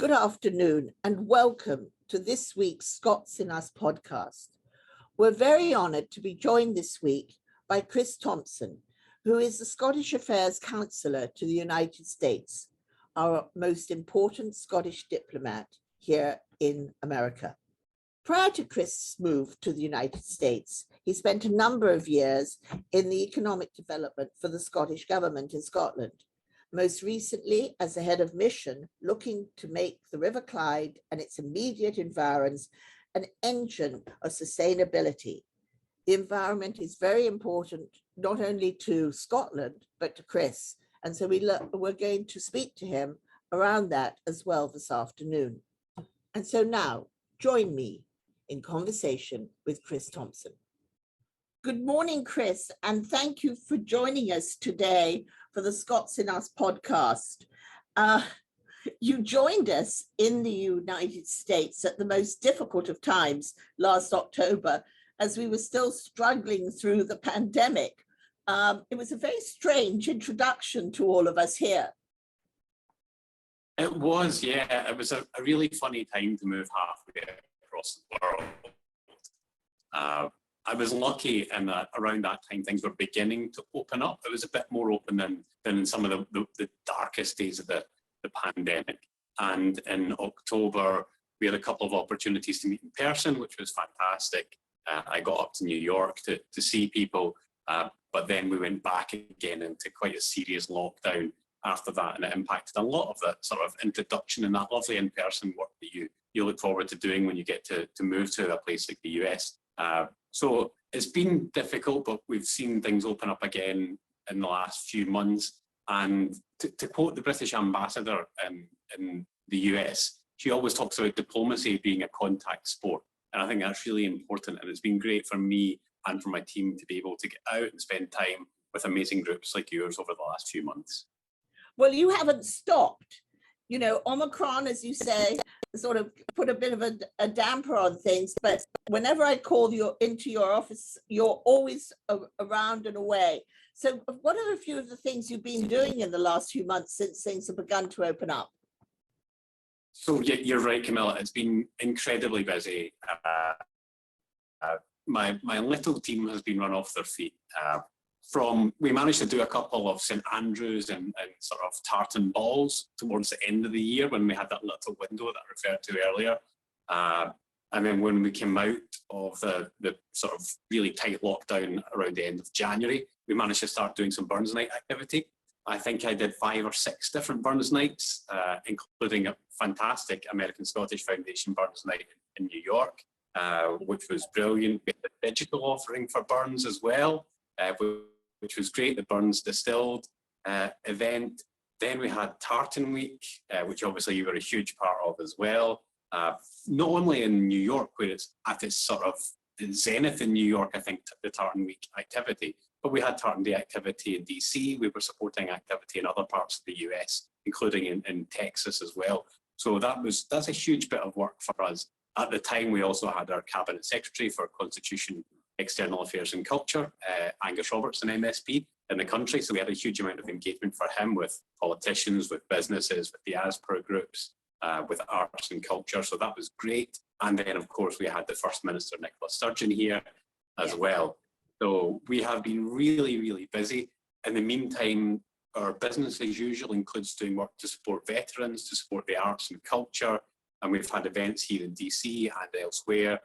Good afternoon and welcome to this week's Scots in Us podcast. We're very honoured to be joined this week by Chris Thomson, who is the Scottish Affairs Counsellor to the United States, our most important Scottish diplomat here in America. Prior to Chris' move to the United States, he spent a number of years in the economic development for the Scottish government in Scotland, most recently as the head of mission, looking to make the River Clyde and its immediate environs an engine of sustainability. The environment is very important, not only to Scotland, but to Chris. And so we're going to speak to him around that as well this afternoon. And so now, join me in conversation with Chris Thomson. Good morning, Chris, and thank you for joining us today for the Scots in Us podcast. You joined us in the United States at the most difficult of times last October, as we were still struggling through the pandemic. It was a very strange introduction to all of us here. It was, yeah. It was a really funny time to move halfway across the world. I was lucky in that around that time things were beginning to open up. It was a bit more open than in some of the darkest days of the pandemic. And in October, we had a couple of opportunities to meet in person, which was fantastic. I got up to New York to see people, but then we went back again into quite a serious lockdown after that, and it impacted a lot of that sort of introduction and that lovely in-person work that you look forward to doing when you get to move to a place like the US. So it's been difficult, but we've seen things open up again in the last few months. And to quote the British ambassador in the US, she always talks about diplomacy being a contact sport. And I think that's really important. And it's been great for me and for my team to be able to get out and spend time with amazing groups like yours over the last few months. Well, you haven't stopped. You know, Omicron, as you say, sort of put a bit of a damper on things, but whenever I call you into your office, you're always around and away. So what are a few of the things you've been doing in the last few months since things have begun to open up? So yeah, you're right, Camilla. It's been incredibly busy. My little team has been run off their feet. We managed to do a couple of St Andrews and sort of tartan balls towards the end of the year when we had that little window that I referred to earlier. And then when we came out of the sort of really tight lockdown around the end of January, we managed to start doing some Burns Night activity. I think I did 5 or 6 different Burns Nights, including a fantastic American Scottish Foundation Burns Night in New York, which was brilliant. We had a digital offering for Burns as well, which was great, the Burns Distilled event. Then we had Tartan Week, which obviously you were a huge part of as well. Not only in New York, where it's at its sort of zenith in New York, I think, the Tartan Week activity, but we had Tartan Day activity in DC. We were supporting activity in other parts of the US, including in Texas as well. So that's a huge bit of work for us. At the time, we also had our Cabinet Secretary for Constitution, External Affairs and Culture, Angus Robertson, MSP, in the country. So we had a huge amount of engagement for him with politicians, with businesses, with diaspora groups, with arts and culture. So that was great. And then, of course, we had the First Minister, Nicola Sturgeon, here as well. So we have been really, really busy. In the meantime, our business as usual includes doing work to support veterans, to support the arts and culture. And we've had events here in DC and elsewhere.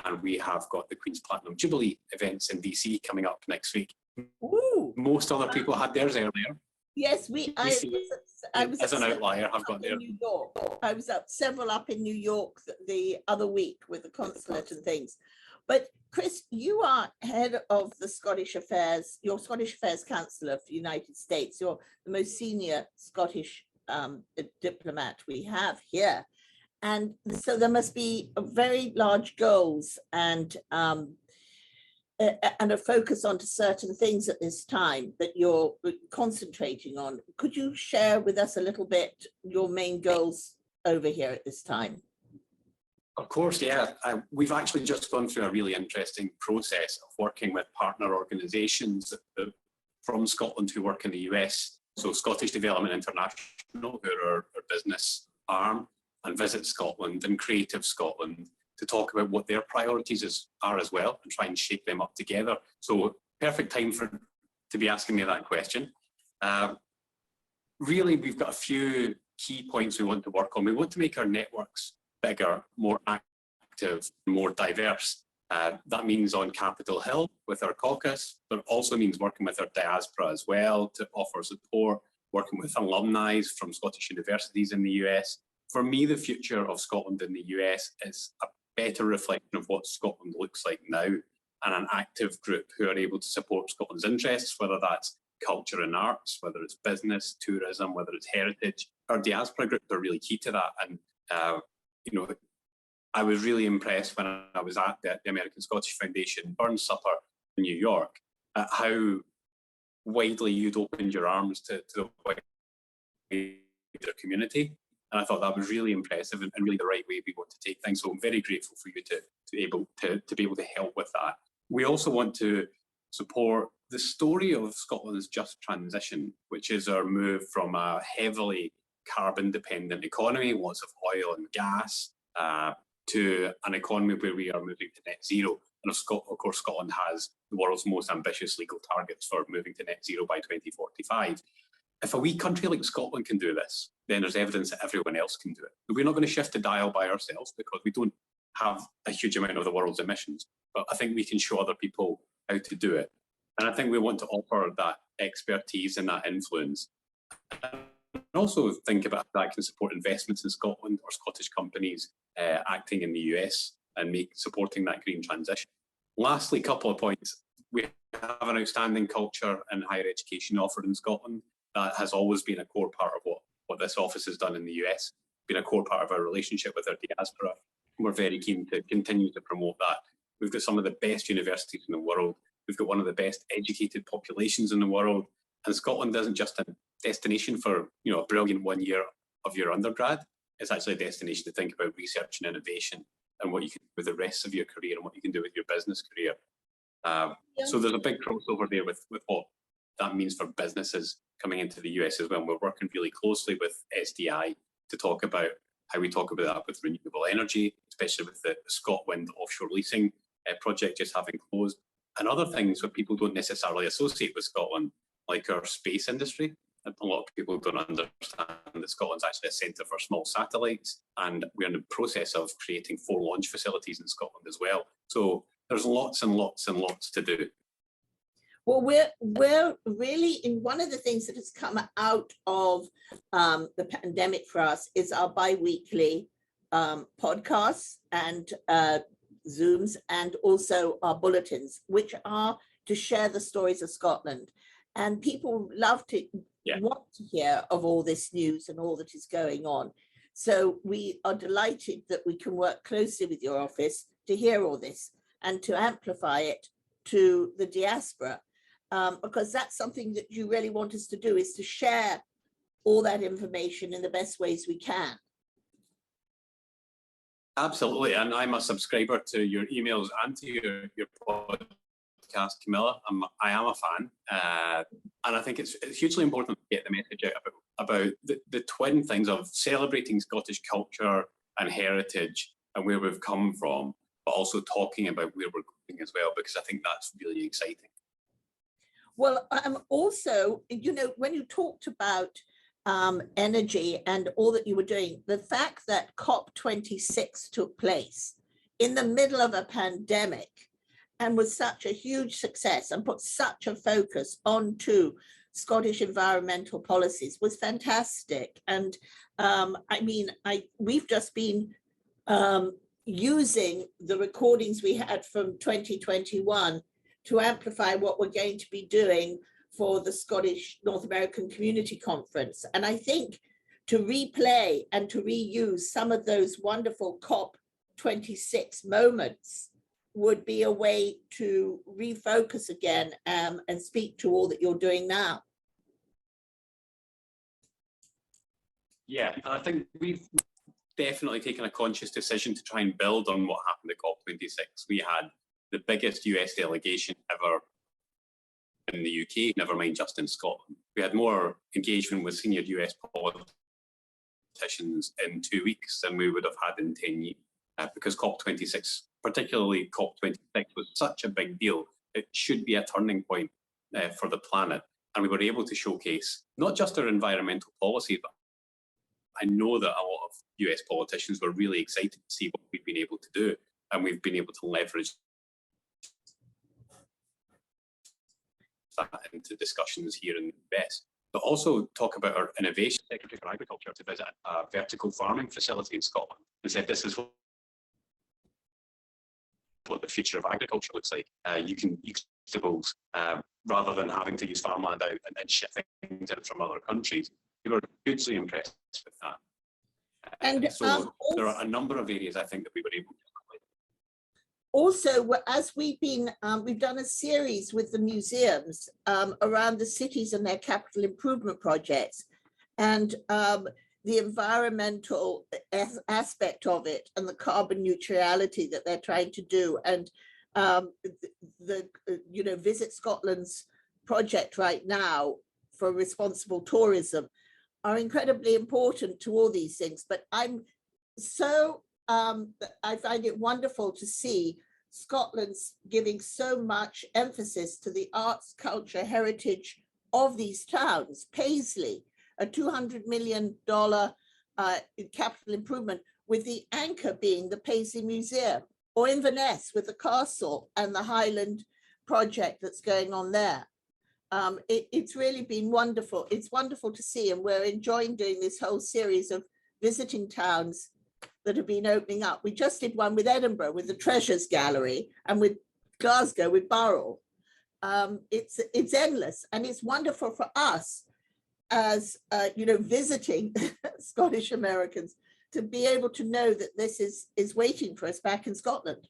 And we have got the Queen's Platinum Jubilee events in DC coming up next week. Ooh. Most other people had theirs earlier. Yes, I was as an outlier, have got there. New York. I was several up in New York the other week with the consulate and things. But Chris, you are head of the Scottish Affairs, you're Scottish Affairs Counsellor for the United States. You're the most senior Scottish diplomat we have here. And so there must be very large goals and a focus onto certain things at this time that you're concentrating on. Could you share with us a little bit your main goals over here at this time? Of course, yeah. We've actually just gone through a really interesting process of working with partner organisations from Scotland who work in the US. So Scottish Development International, who are our business arm and Visit Scotland and Creative Scotland to talk about what their priorities are as well and try and shape them up together. So perfect time to be asking me that question. Really, we've got a few key points we want to work on. We want to make our networks bigger, more active, more diverse. That means on Capitol Hill with our caucus, but also means working with our diaspora as well to offer support, working with alumni from Scottish universities in the US. For me, the future of Scotland in the US is a better reflection of what Scotland looks like now, and an active group who are able to support Scotland's interests, whether that's culture and arts, whether it's business, tourism, whether it's heritage. Our diaspora groups are really key to that. And, you know, I was really impressed when I was at the American Scottish Foundation Burns Supper in New York at how widely you'd opened your arms to the wider community. And I thought that was really impressive and really the right way we want to take things. So I'm very grateful for you to be able to help with that. We also want to support the story of Scotland's just transition, which is our move from a heavily carbon-dependent economy, lots of oil and gas, to an economy where we are moving to net zero. And of course, Scotland has the world's most ambitious legal targets for moving to net zero by 2045. If a wee country like Scotland can do this, then there's evidence that everyone else can do it. But we're not going to shift the dial by ourselves because we don't have a huge amount of the world's emissions. But I think we can show other people how to do it. And I think we want to offer that expertise and that influence. And also think about how that can support investments in Scotland or Scottish companies acting in the US and supporting that green transition. Lastly, a couple of points. We have an outstanding culture and higher education offered in Scotland. That has always been a core part of what this office has done in the US, been a core part of our relationship with our diaspora. We're very keen to continue to promote that. We've got some of the best universities in the world. We've got one of the best educated populations in the world. And Scotland isn't just a destination for, you know, a brilliant 1 year of your undergrad. It's actually a destination to think about research and innovation and what you can do with the rest of your career and what you can do with your business career. So there's a big crossover there with what that means for businesses coming into the US as well. We're working really closely with SDI to talk about how we talk about that with renewable energy, especially with the ScotWind offshore leasing project just having closed, and other things that people don't necessarily associate with Scotland, like our space industry. A lot of people don't understand that Scotland's actually a centre for small satellites, and we're in the process of creating 4 launch facilities in Scotland as well. So there's lots and lots and lots to do. Well, we're really in one of the things that has come out of the pandemic for us is our bi-weekly podcasts and Zooms, and also our bulletins, which are to share the stories of Scotland. And people love to want to hear of all this news and all that is going on. So we are delighted that we can work closely with your office to hear all this and to amplify it to the diaspora, because that's something that you really want us to do, is to share all that information in the best ways we can. Absolutely, and I'm a subscriber to your emails and to your podcast, Camilla. I am a fan, and I think it's hugely important to get the message out about the twin things of celebrating Scottish culture and heritage and where we've come from, but also talking about where we're going as well, because I think that's really exciting. Well, also, you know, when you talked about energy and all that you were doing, the fact that COP26 took place in the middle of a pandemic and was such a huge success and put such a focus onto Scottish environmental policies was fantastic. And I mean, we've just been using the recordings we had from 2021 to amplify what we're going to be doing for the Scottish North American Community Conference. And I think to replay and to reuse some of those wonderful COP26 moments would be a way to refocus again and speak to all that you're doing now. Yeah, and I think we've definitely taken a conscious decision to try and build on what happened at COP26. We had the biggest US delegation ever in the UK, never mind just in Scotland. We had more engagement with senior US politicians politicians in 2 weeks than we would have had in 10 years. Because COP26, particularly COP26, was such a big deal. It should be a turning point for the planet. And we were able to showcase not just our environmental policy, but I know that a lot of US politicians were really excited to see what we've been able to do. And we've been able to leverage that into discussions here in the US. But also talk about our innovation. Secretary for Agriculture to visit a vertical farming facility in Scotland and said this is what the future of agriculture looks like. You can use vegetables rather than having to use farmland out and ship things in from other countries. We were hugely impressed with that. And so there are a number of areas I think that we were able to. Also, as we've done a series with the museums around the cities and their capital improvement projects, and the environmental aspect of it and the carbon neutrality that they're trying to do, and Visit Scotland's project right now for responsible tourism are incredibly important to all these things. But I'm so I find it wonderful to see Scotland's giving so much emphasis to the arts, culture, heritage of these towns. Paisley, a $200 million capital improvement, with the anchor being the Paisley Museum, or Inverness with the castle and the Highland project that's going on there. It's really been wonderful. It's wonderful to see, and we're enjoying doing this whole series of visiting towns that have been opening up. We just did one with Edinburgh with the Treasures Gallery, and with Glasgow with Burrell. It's endless, and it's wonderful for us as visiting Scottish Americans to be able to know that this is waiting for us back in Scotland.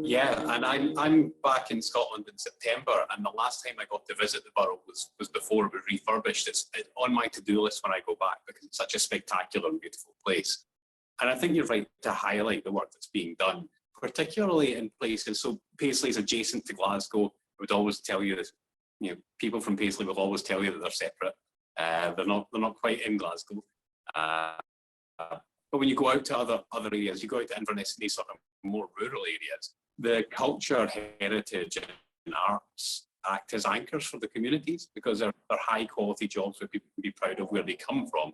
Yeah, and I'm back in Scotland in September, and the last time I got to visit the borough was before it was refurbished. It's on my to-do list when I go back because it's such a spectacular and beautiful place. And I think you're right to highlight the work that's being done, particularly in places. So Paisley is adjacent to Glasgow. I would always tell you this, people from Paisley will always tell you that they're separate. They're not quite in Glasgow. But when you go out to other areas, you go out to Inverness and these sort of more rural areas, the culture, heritage and arts act as anchors for the communities because they're high quality jobs where people can be proud of where they come from.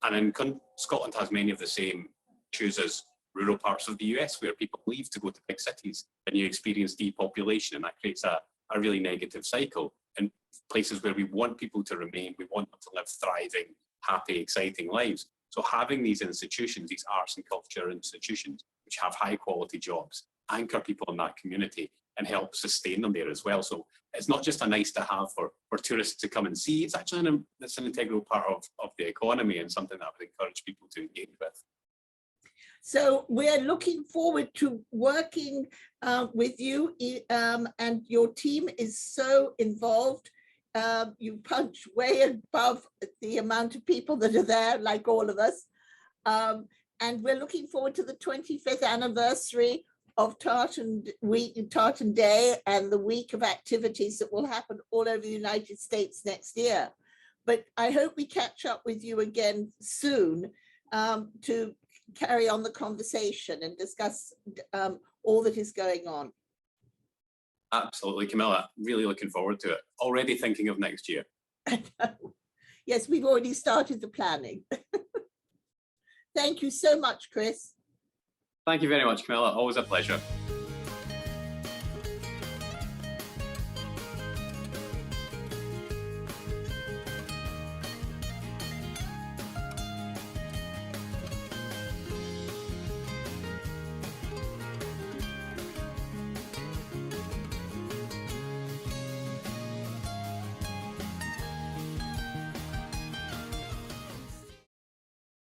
And Scotland has many of the same issues as rural parts of the US where people leave to go to big cities and you experience depopulation, and that creates a really negative cycle. And places where we want people to remain, we want them to live thriving, happy, exciting lives. So having these institutions, these arts and culture institutions, which have high quality jobs, anchor people in that community and help sustain them there as well. So it's not just a nice to have for tourists to come and see, it's actually it's an integral part of the economy and something that I would encourage people to engage with. So we're looking forward to working with you, and your team is so involved. You punch way above the amount of people that are there, like all of us. And we're looking forward to the 25th anniversary of Tartan Week, Tartan Day, and the week of activities that will happen all over the United States next year. But I hope we catch up with you again soon to carry on the conversation and discuss all that is going on. Absolutely, Camilla. Really looking forward to it. Already thinking of next year. Yes, we've already started the planning. Thank you so much, Chris. Thank you very much, Camilla. Always a pleasure.